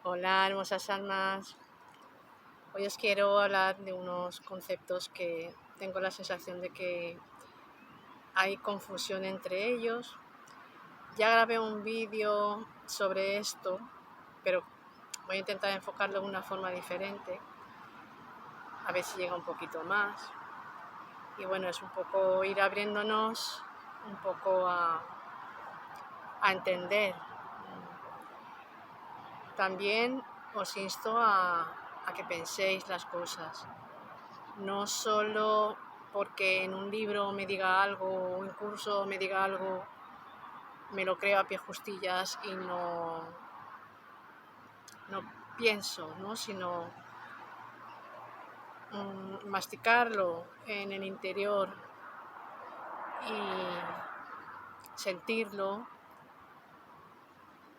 Hola, hermosas almas. Hoy os quiero hablar de unos conceptos que tengo la sensación de que hay confusión entre ellos. Ya grabé un vídeo sobre esto, pero voy a intentar enfocarlo de una forma diferente, a ver si llega un poquito más. Y bueno, es un poco ir abriéndonos un poco a entender. También os insto a que penséis las cosas. No solo porque en un libro me diga algo o un curso me diga algo, me lo creo a pie justillas y no pienso, ¿no? Sino masticarlo en el interior y sentirlo,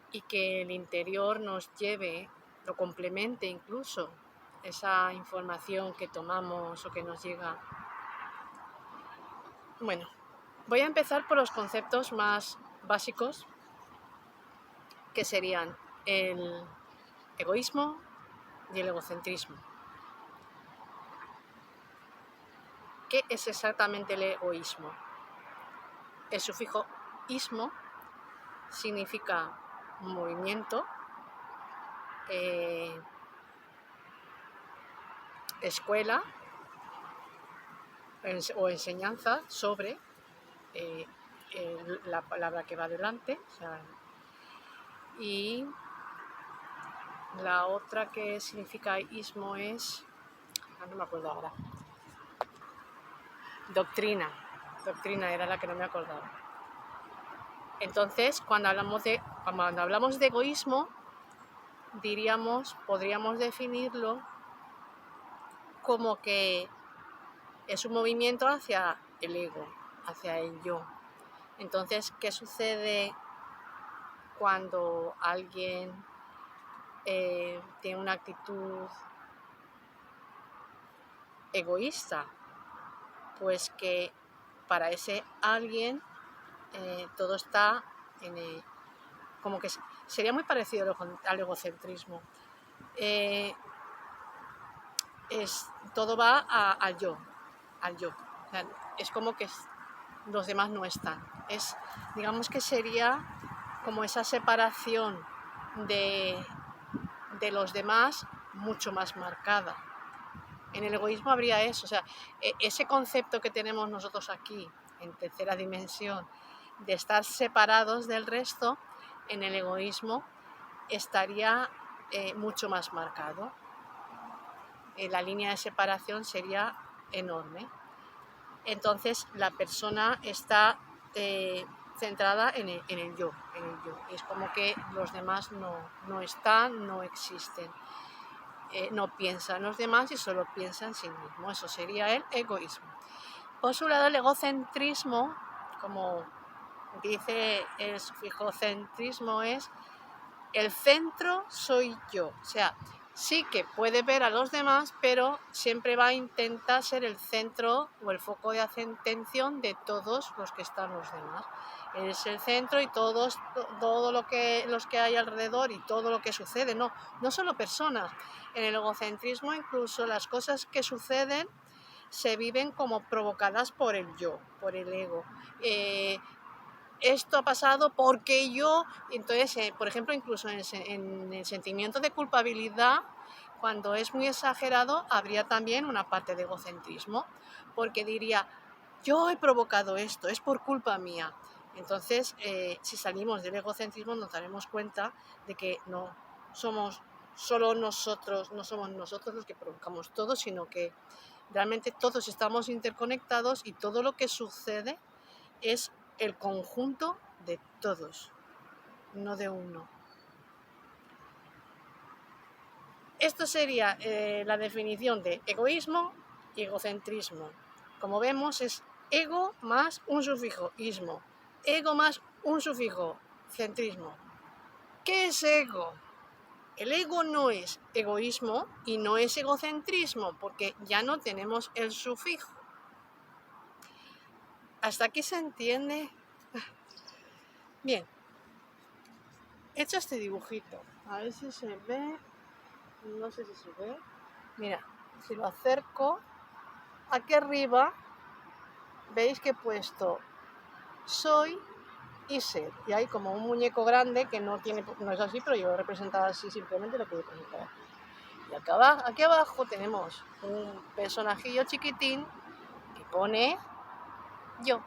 y que el interior nos lleve, lo complemente incluso, esa información que tomamos o que nos llega. Bueno, voy a empezar por los conceptos más básicos, que serían el egoísmo y el egocentrismo. ¿Qué es exactamente el egoísmo? El sufijo ismo significa movimiento, escuela o enseñanza sobre la palabra que va delante, o sea, y la otra que significa ismo es, no me acuerdo ahora, doctrina era la que no me acordaba. Entonces, cuando hablamos de egoísmo, podríamos definirlo como que es un movimiento hacia el ego, hacia el yo. Entonces, ¿qué sucede cuando alguien tiene una actitud egoísta? Pues que para ese alguien todo está como que sería muy parecido al egocentrismo. Todo va al yo. O sea, es como que los demás no están. Digamos que sería como esa separación de los demás mucho más marcada. En el egoísmo habría eso, o sea, ese concepto que tenemos nosotros aquí, en tercera dimensión, de estar separados del resto, en el egoísmo estaría mucho más marcado. La línea de separación sería enorme. Entonces la persona está centrada en el yo. Es como que los demás no están, no existen. No piensa en los demás y solo piensa en sí mismo. Eso sería el egoísmo. Por su lado, el egocentrismo, como dice el sufijo centrismo, es el centro soy yo. O sea, sí que puede ver a los demás, pero siempre va a intentar ser el centro o el foco de atención de todos los que están los demás. Él es el centro y todo los que hay alrededor y todo lo que sucede, no solo personas. En el egocentrismo incluso las cosas que suceden se viven como provocadas por el yo, por el ego. Esto ha pasado porque yo, entonces, por ejemplo, incluso en el sentimiento de culpabilidad, cuando es muy exagerado, habría también una parte de egocentrismo, porque diría, yo he provocado esto, es por culpa mía. Entonces, si salimos del egocentrismo, nos daremos cuenta de que no somos solo nosotros, no somos nosotros los que provocamos todo, sino que realmente todos estamos interconectados y todo lo que sucede es el conjunto de todos, no de uno. Esto sería la definición de egoísmo y egocentrismo. Como vemos, es ego más un sufijo ismo, ego más un sufijo centrismo. ¿Qué es ego? El ego no es egoísmo y no es egocentrismo, porque ya no tenemos el sufijo. ¿Hasta aquí se entiende? Bien, hecho este dibujito, A ver si se ve. No sé si se ve. Mira, si lo acerco, aquí arriba veis que he puesto soy y ser. Y hay como un muñeco grande que no es así, pero yo lo he representado así, simplemente lo puedo presentar. Y aquí abajo tenemos un personajillo chiquitín que pone yo,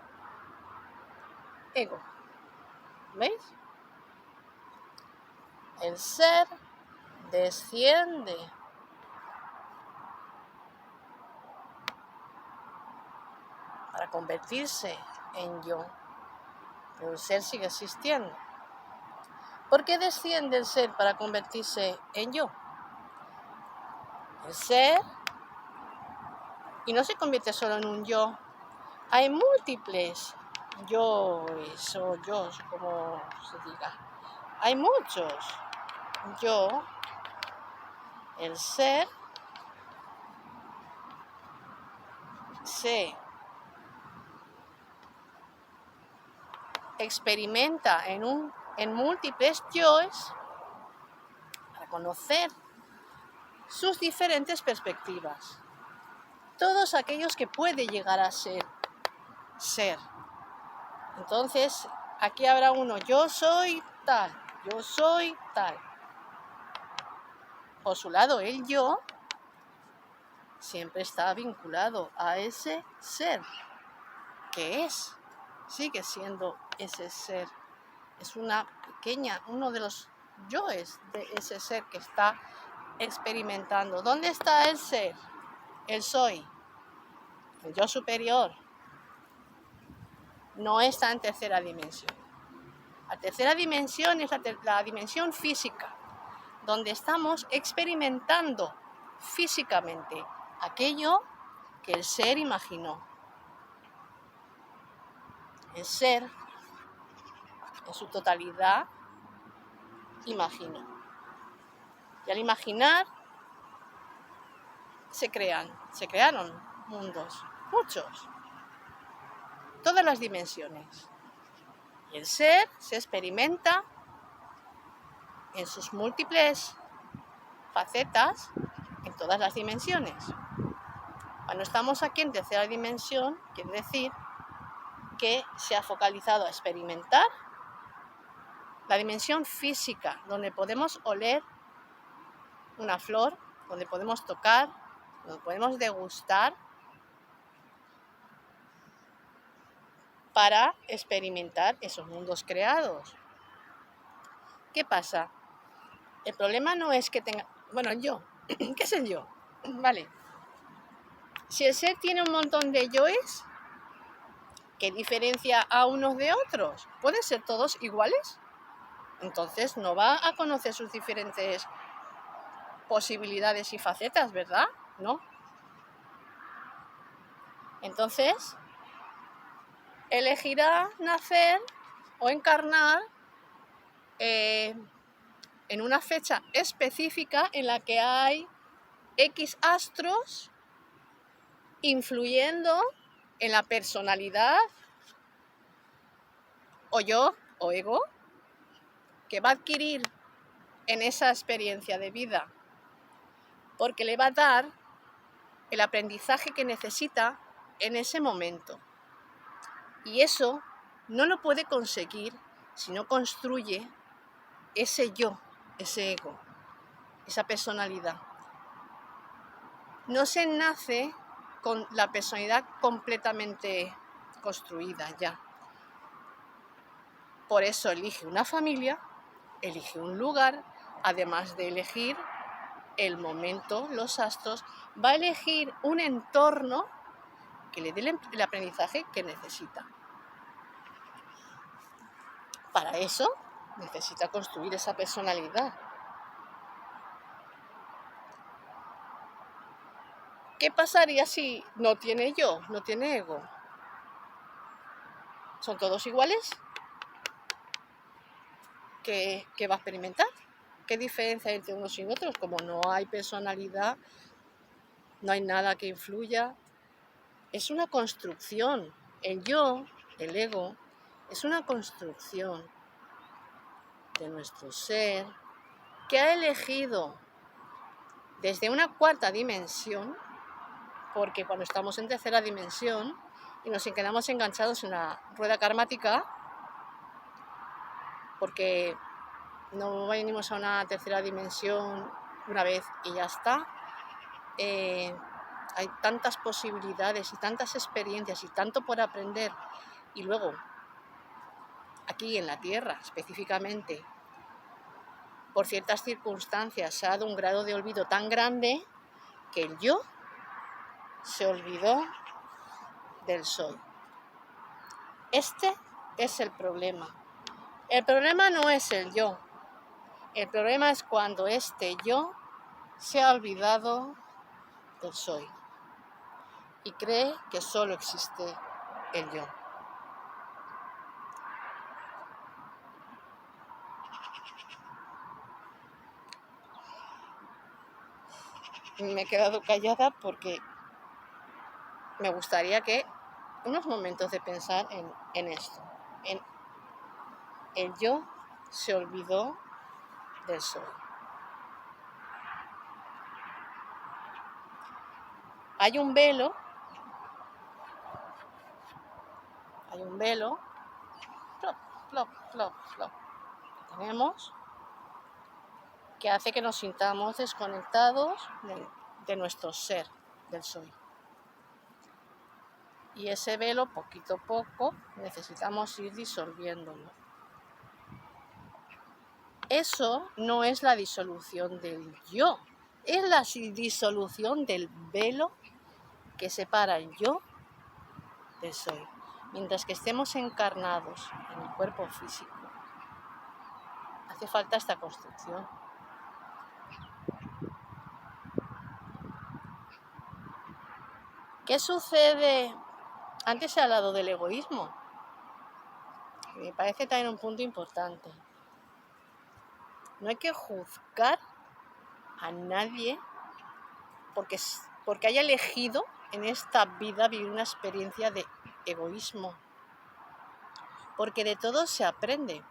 ego. ¿Veis? El ser desciende para convertirse en yo, pero el ser sigue existiendo. ¿Por qué desciende el ser para convertirse en yo? El ser, y no se convierte solo en un yo, hay múltiples yoes o yos, como se diga. Hay muchos yo. El ser se experimenta en múltiples yoes para conocer sus diferentes perspectivas. Todos aquellos que puede llegar a ser. Entonces, aquí habrá uno, yo soy tal, yo soy tal. Por su lado, el yo siempre está vinculado a ese ser, que sigue siendo ese ser. Es uno de los yoes de ese ser que está experimentando. ¿Dónde está el ser? El soy, el yo superior. No está en tercera dimensión. La tercera dimensión es la dimensión física, donde estamos experimentando físicamente aquello que el ser imaginó. El ser, en su totalidad, imaginó. Y al imaginar, se crearon mundos, muchos, todas las dimensiones. Y el ser se experimenta en sus múltiples facetas en todas las dimensiones. Cuando estamos aquí en tercera dimensión, quiere decir que se ha focalizado a experimentar la dimensión física, donde podemos oler una flor, donde podemos tocar, donde podemos degustar, para experimentar esos mundos creados. ¿Qué pasa? El problema no es que tenga... Bueno, yo. ¿Qué es el yo? Vale. Si el ser tiene un montón de yoes, ¿qué diferencia a unos de otros? ¿Pueden ser todos iguales? Entonces no va a conocer sus diferentes posibilidades y facetas, ¿verdad? ¿No? Entonces, elegirá nacer o encarnar en una fecha específica en la que hay X astros influyendo en la personalidad o yo o ego que va a adquirir en esa experiencia de vida, porque le va a dar el aprendizaje que necesita en ese momento. Y eso no lo puede conseguir si no construye ese yo, ese ego, esa personalidad. No se nace con la personalidad completamente construida ya. Por eso elige una familia, elige un lugar, además de elegir el momento, los astros, va a elegir un entorno que le dé el aprendizaje que necesita. Para eso necesita construir esa personalidad. ¿Qué pasaría si no tiene yo, no tiene ego? ¿Son todos iguales? ¿Qué va a experimentar? ¿Qué diferencia hay entre unos y otros? Como no hay personalidad, no hay nada que influya. Es una construcción. El yo, el ego, es una construcción de nuestro ser, que ha elegido desde una cuarta dimensión, porque cuando estamos en tercera dimensión y nos quedamos enganchados en la rueda karmática, porque no venimos a una tercera dimensión una vez y ya está, hay tantas posibilidades y tantas experiencias y tanto por aprender, y luego aquí en la Tierra específicamente, por ciertas circunstancias se ha dado un grado de olvido tan grande que el yo se olvidó del soy. Este es el problema. El problema no es el yo. El problema es cuando este yo se ha olvidado del soy y cree que solo existe el yo. Me he quedado callada porque me gustaría que unos momentos de pensar en esto. El yo se olvidó del soy. Hay un velo, plop, plop, plop, plop, que tenemos, que hace que nos sintamos desconectados de nuestro ser, del soy. Y ese velo, poquito a poco, necesitamos ir disolviéndolo. Eso no es la disolución del yo, es la disolución del velo que separa el yo del soy. Mientras que estemos encarnados en el cuerpo físico, hace falta esta construcción. ¿Qué sucede? Antes he hablado del egoísmo. Me parece también un punto importante. No hay que juzgar a nadie porque haya elegido en esta vida vivir una experiencia de egoísmo. Porque de todo se aprende.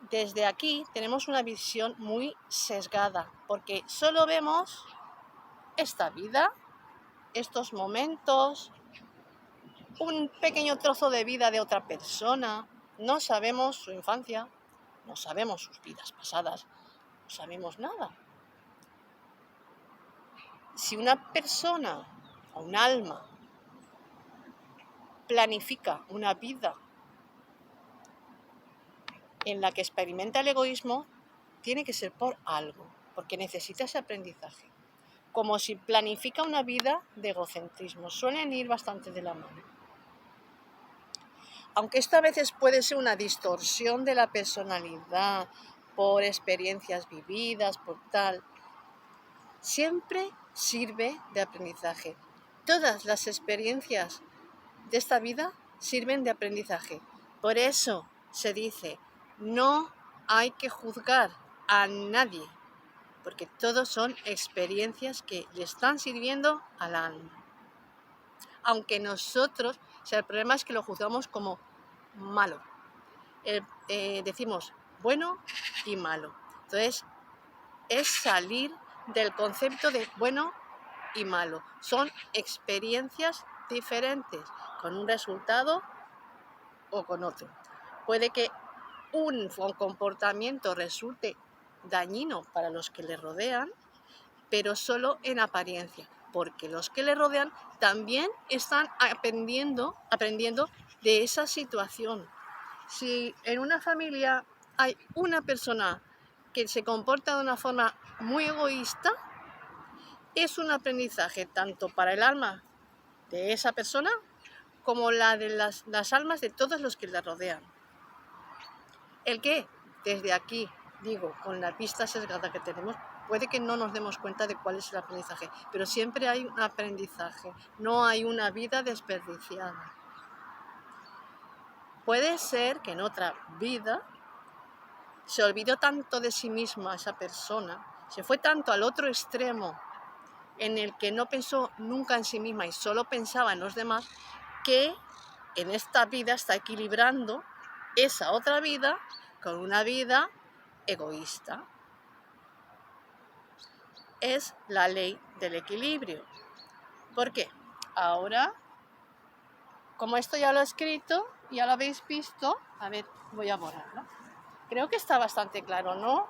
Desde aquí tenemos una visión muy sesgada, porque solo vemos esta vida, estos momentos, un pequeño trozo de vida de otra persona. No sabemos su infancia, no sabemos sus vidas pasadas, no sabemos nada. Si una persona o un alma planifica una vida en la que experimenta el egoísmo, tiene que ser por algo, porque necesita ese aprendizaje. Como si planifica una vida de egocentrismo. Suelen ir bastante de la mano. Aunque esto a veces puede ser una distorsión de la personalidad, por experiencias vividas, por tal, siempre sirve de aprendizaje. Todas las experiencias de esta vida sirven de aprendizaje. Por eso se dice, no hay que juzgar a nadie, porque todos son experiencias que le están sirviendo al alma. Aunque nosotros, o sea, el problema es que lo juzgamos como malo. Decimos bueno y malo. Entonces, es salir del concepto de bueno y malo. Son experiencias diferentes, con un resultado o con otro. Puede que un comportamiento resulte dañino para los que le rodean, pero solo en apariencia, porque los que le rodean también están aprendiendo de esa situación. Si en una familia hay una persona que se comporta de una forma muy egoísta, es un aprendizaje tanto para el alma de esa persona como la de las almas de todos los que la rodean. El que desde aquí, digo, con la pista sesgada que tenemos, puede que no nos demos cuenta de cuál es el aprendizaje, pero siempre hay un aprendizaje, no hay una vida desperdiciada. Puede ser que en otra vida se olvidó tanto de sí misma esa persona, se fue tanto al otro extremo en el que no pensó nunca en sí misma y solo pensaba en los demás, que en esta vida está equilibrando esa otra vida con una vida egoísta. es la ley del equilibrio. ¿Por qué? Ahora, como esto ya lo he escrito, ya lo habéis visto, a ver, voy a borrarlo. Creo que está bastante claro, ¿no?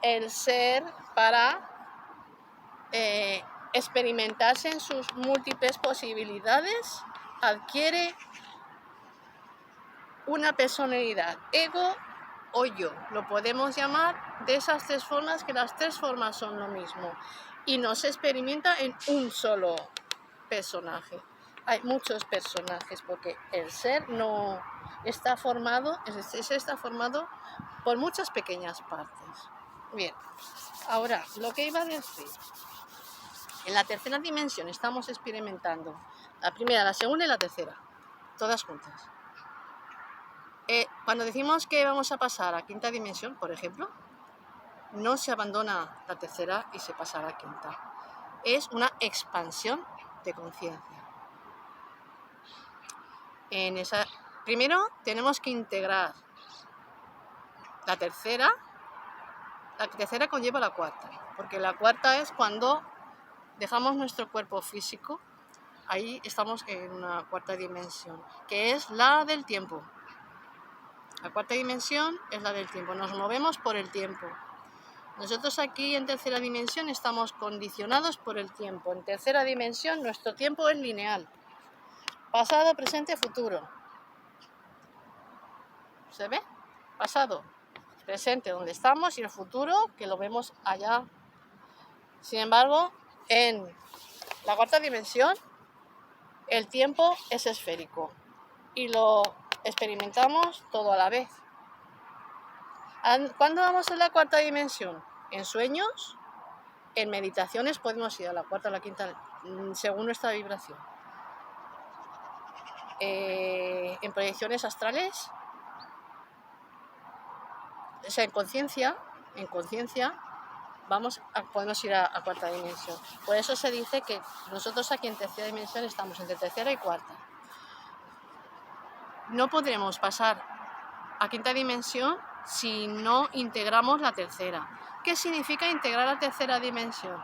El ser para experimentarse en sus múltiples posibilidades adquiere una personalidad, ego o yo. Lo podemos llamar de esas tres formas, que las tres formas son lo mismo. Y no se experimenta en un solo personaje. Hay muchos personajes porque el ser no está formado, está formado por muchas pequeñas partes. Bien, ahora lo que iba a decir, en la tercera dimensión estamos experimentando la primera, la segunda y la tercera, todas juntas. Cuando decimos que vamos a pasar a quinta dimensión, por ejemplo, no se abandona la tercera y se pasa a la quinta. Es una expansión de conciencia. Primero tenemos que integrar la tercera. La tercera conlleva la cuarta, porque la cuarta es cuando dejamos nuestro cuerpo físico. Ahí estamos en una cuarta dimensión, que es la del tiempo. La cuarta dimensión es la del tiempo. Nos movemos por el tiempo. Nosotros aquí en tercera dimensión estamos condicionados por el tiempo. En tercera dimensión nuestro tiempo es lineal. Pasado, presente, futuro. ¿Se ve? Pasado, presente, donde estamos, y el futuro, que lo vemos allá. Sin embargo, en la cuarta dimensión, el tiempo es esférico y lo experimentamos todo a la vez. ¿Cuándo vamos a la cuarta dimensión? En sueños, en meditaciones podemos ir a la cuarta o la quinta, según nuestra vibración. En proyecciones astrales, o sea, en conciencia, podemos ir a cuarta dimensión. Por eso se dice que nosotros aquí en tercera dimensión estamos entre tercera y cuarta. No podremos pasar a quinta dimensión si no integramos la tercera. ¿Qué significa integrar la tercera dimensión?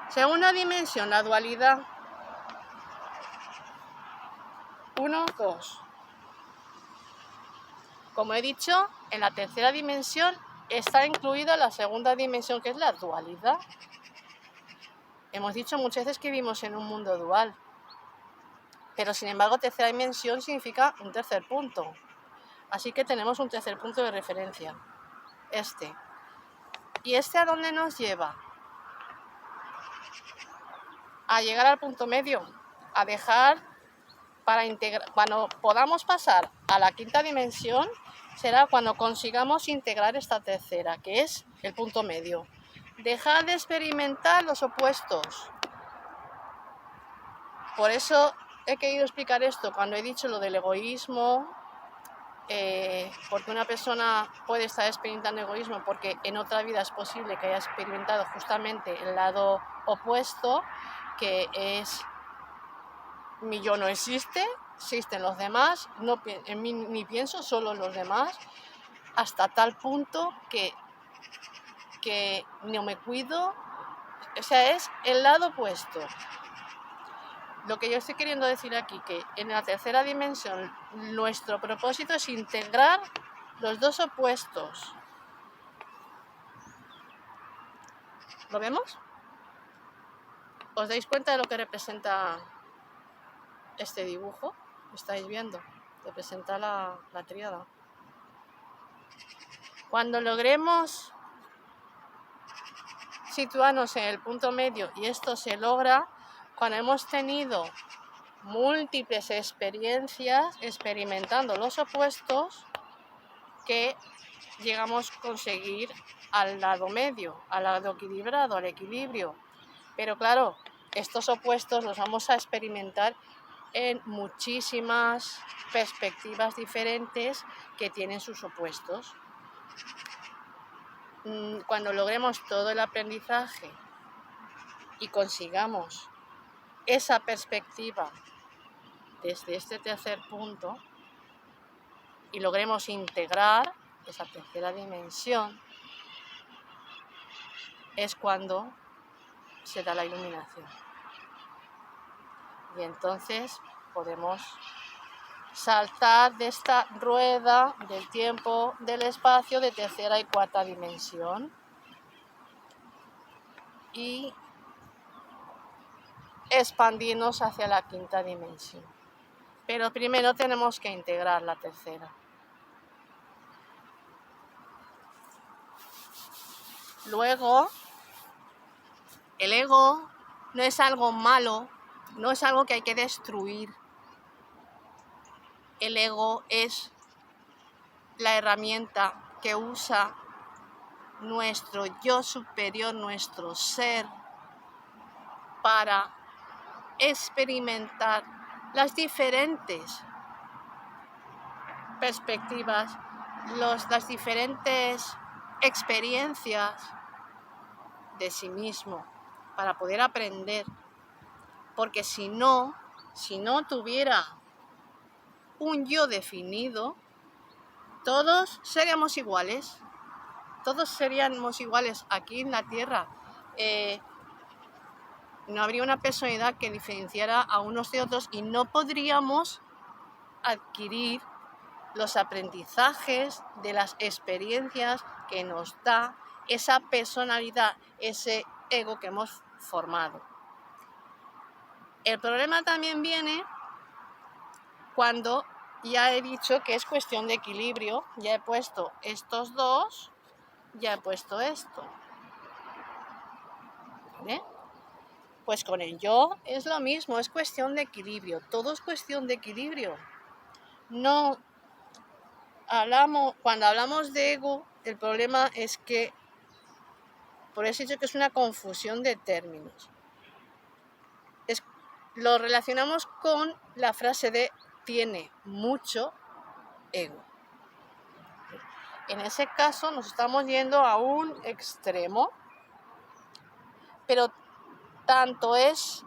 Segunda dimensión, la dualidad. 1, 2. Como he dicho, en la tercera dimensión está incluida la segunda dimensión, que es la dualidad. Hemos dicho muchas veces que vivimos en un mundo dual, pero sin embargo tercera dimensión significa un tercer punto. Así que tenemos un tercer punto de referencia, este. ¿Y este a dónde nos lleva? A llegar al punto medio, a dejar para integrar. Cuando podamos pasar a la quinta dimensión será cuando consigamos integrar esta tercera, que es el punto medio. Dejar de experimentar los opuestos. Por eso he querido explicar esto cuando he dicho lo del egoísmo, porque una persona puede estar experimentando egoísmo porque en otra vida es posible que haya experimentado justamente el lado opuesto, que es mi yo no existe, existen los demás, no, en mí ni pienso, solo en los demás, hasta tal punto que no me cuido. O sea, es el lado opuesto. Lo que yo estoy queriendo decir aquí, que en la tercera dimensión nuestro propósito es integrar los dos opuestos. ¿Lo vemos? ¿Os dais cuenta de lo que representa este dibujo? ¿Estáis viendo? Representa la tríada. Cuando logremos situarnos en el punto medio, y esto se logra cuando hemos tenido múltiples experiencias experimentando los opuestos, que llegamos a conseguir al lado medio, al lado equilibrado, al equilibrio. Pero claro, estos opuestos los vamos a experimentar en muchísimas perspectivas diferentes que tienen sus opuestos. Cuando logremos todo el aprendizaje y consigamos esa perspectiva desde este tercer punto y logremos integrar esa tercera dimensión, es cuando se da la iluminación. Y entonces podemos saltar de esta rueda del tiempo, del espacio, de tercera y cuarta dimensión y expandirnos hacia la quinta dimensión. Pero primero tenemos que integrar la tercera. Luego, el ego no es algo malo, no es algo que hay que destruir. El ego es la herramienta que usa nuestro yo superior, nuestro ser, para experimentar las diferentes perspectivas, las diferentes experiencias de sí mismo, para poder aprender. Porque si no tuviera un yo definido, todos seríamos iguales. Todos seríamos iguales aquí en la Tierra. No habría una personalidad que diferenciara a unos de otros y no podríamos adquirir los aprendizajes de las experiencias que nos da esa personalidad, ese ego que hemos formado. El problema también viene cuando ya he dicho que es cuestión de equilibrio, ya he puesto estos dos, ya he puesto esto. ¿Vale? Pues con el yo es lo mismo, es cuestión de equilibrio, todo es cuestión de equilibrio. No cuando hablamos de ego, el problema es que, por eso he dicho que es una confusión de términos. Lo relacionamos con la frase de tiene mucho ego. En ese caso nos estamos yendo a un extremo, pero tanto es...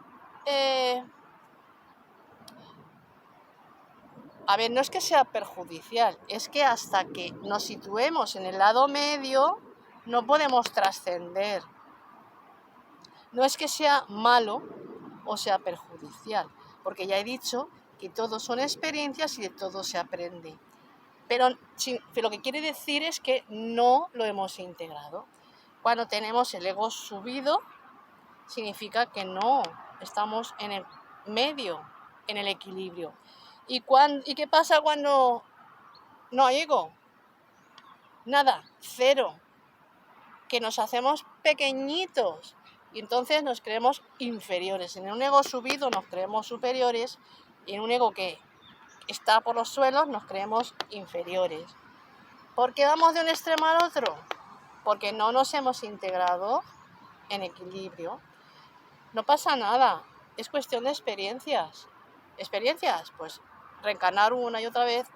no es que sea perjudicial, es que hasta que nos situemos en el lado medio no podemos trascender. No es que sea malo o sea perjudicial, porque ya he dicho que todo son experiencias y de todo se aprende. Pero lo que quiere decir es que no lo hemos integrado. Cuando tenemos el ego subido, significa que no estamos en el medio, en el equilibrio. ¿Y qué pasa cuando no hay ego? Nada, cero. Que nos hacemos pequeñitos y entonces nos creemos inferiores. En un ego subido nos creemos superiores y en un ego que está por los suelos nos creemos inferiores. ¿Por qué vamos de un extremo al otro? Porque no nos hemos integrado en equilibrio. No pasa nada, es cuestión de experiencias. ¿Experiencias? Pues reencarnar una y otra vez,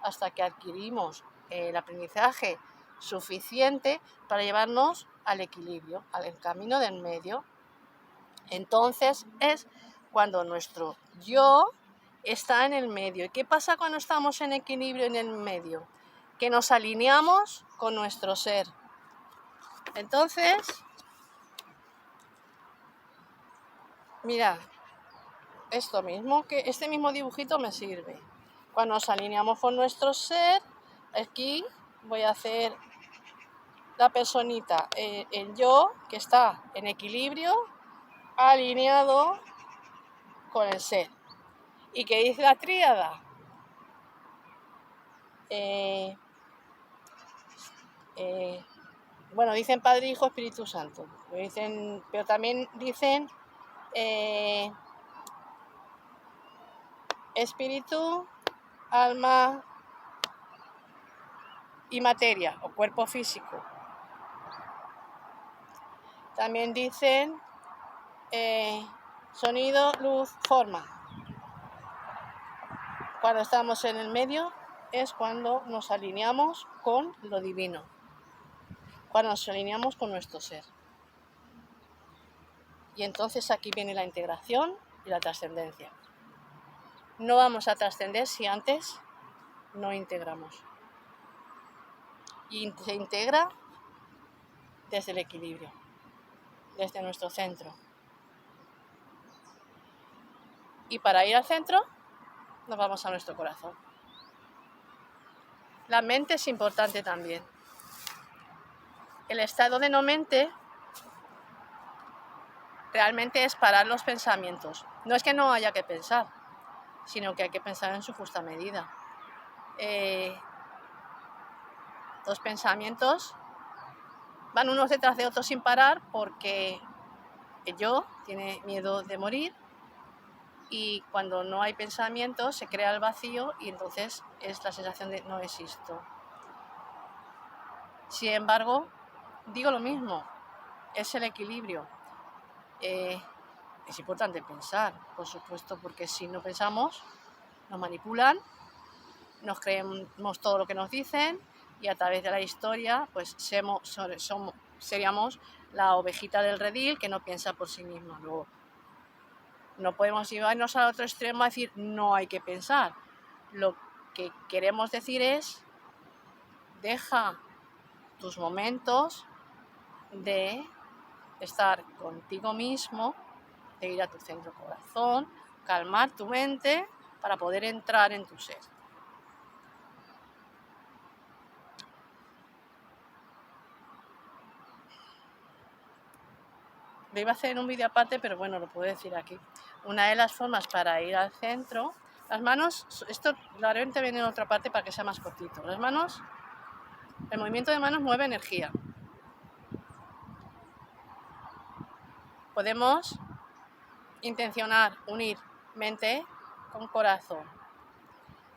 hasta que adquirimos el aprendizaje suficiente para llevarnos al equilibrio, al camino del medio. Entonces es cuando nuestro yo está en el medio. ¿Y qué pasa cuando estamos en equilibrio en el medio? Que nos alineamos con nuestro ser. Entonces, mirad, este mismo dibujito me sirve. Cuando nos alineamos con nuestro ser, aquí voy a hacer la personita, el yo que está en equilibrio, alineado con el ser. ¿Y qué dice la tríada? Dicen Padre, Hijo, Espíritu Santo. Pero también dicen espíritu, alma y materia, o cuerpo físico. También dicen sonido, luz, forma. Cuando estamos en el medio es cuando nos alineamos con lo divino, cuando nos alineamos con nuestro ser. Y entonces aquí viene la integración y la trascendencia. No vamos a trascender si antes no integramos. Y se integra desde el equilibrio, desde nuestro centro. Y para ir al centro, nos vamos a nuestro corazón. La mente es importante también. El estado de no mente realmente es parar los pensamientos. No es que no haya que pensar, sino que hay que pensar en su justa medida. Los pensamientos van unos detrás de otros sin parar porque el yo tiene miedo de morir y cuando no hay pensamientos se crea el vacío y entonces es la sensación de no existo. Sin embargo, digo lo mismo, es el equilibrio. Es importante pensar, por supuesto, porque si no pensamos, nos manipulan, nos creemos todo lo que nos dicen y a través de la historia pues seríamos la ovejita del redil que no piensa por sí misma. Luego, no podemos llevarnos al otro extremo a decir no hay que pensar. Lo que queremos decir es deja tus momentos de estar contigo mismo, de ir a tu centro corazón, calmar tu mente para poder entrar en tu ser. Lo iba a hacer en un vídeo aparte, pero bueno, lo puedo decir aquí. Una de las formas para ir al centro, las manos, esto lo haré también en otra parte para que sea más cortito. Las manos, el movimiento de manos mueve energía. Podemos intencionar unir mente con corazón.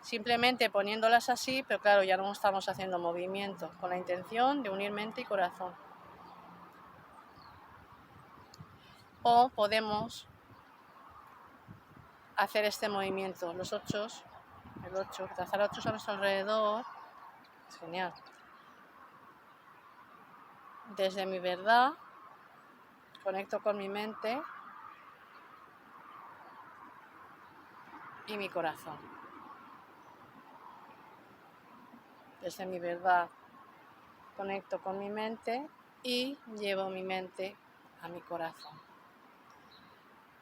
Simplemente poniéndolas así, pero claro, ya no estamos haciendo movimiento, con la intención de unir mente y corazón. O podemos hacer este movimiento, los ochos, el 8, trazar 8 a nuestro alrededor, es genial. Desde mi verdad, conecto con mi mente y mi corazón. Desde mi verdad, conecto con mi mente y llevo mi mente a mi corazón.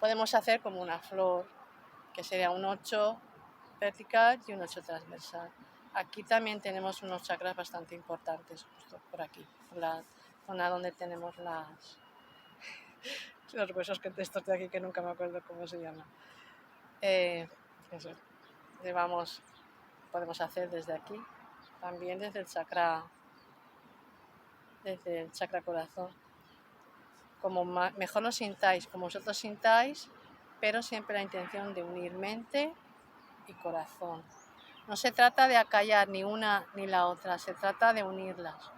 Podemos hacer como una flor, que sería un 8 vertical y un 8 transversal. Aquí también tenemos unos chakras bastante importantes, justo por aquí, por la zona donde tenemos los huesos que estos de aquí que nunca me acuerdo cómo se llaman. Eso, podemos hacer desde aquí, también desde el chakra corazón. Como mejor lo sintáis, como vosotros sintáis, pero siempre la intención de unir mente y corazón. No se trata de acallar ni una ni la otra, se trata de unirlas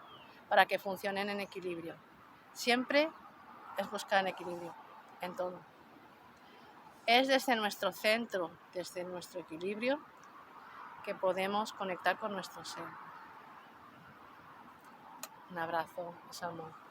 para que funcionen en equilibrio. Siempre es buscar el equilibrio en todo. Es desde nuestro centro, desde nuestro equilibrio, que podemos conectar con nuestro ser. Un abrazo, os amo.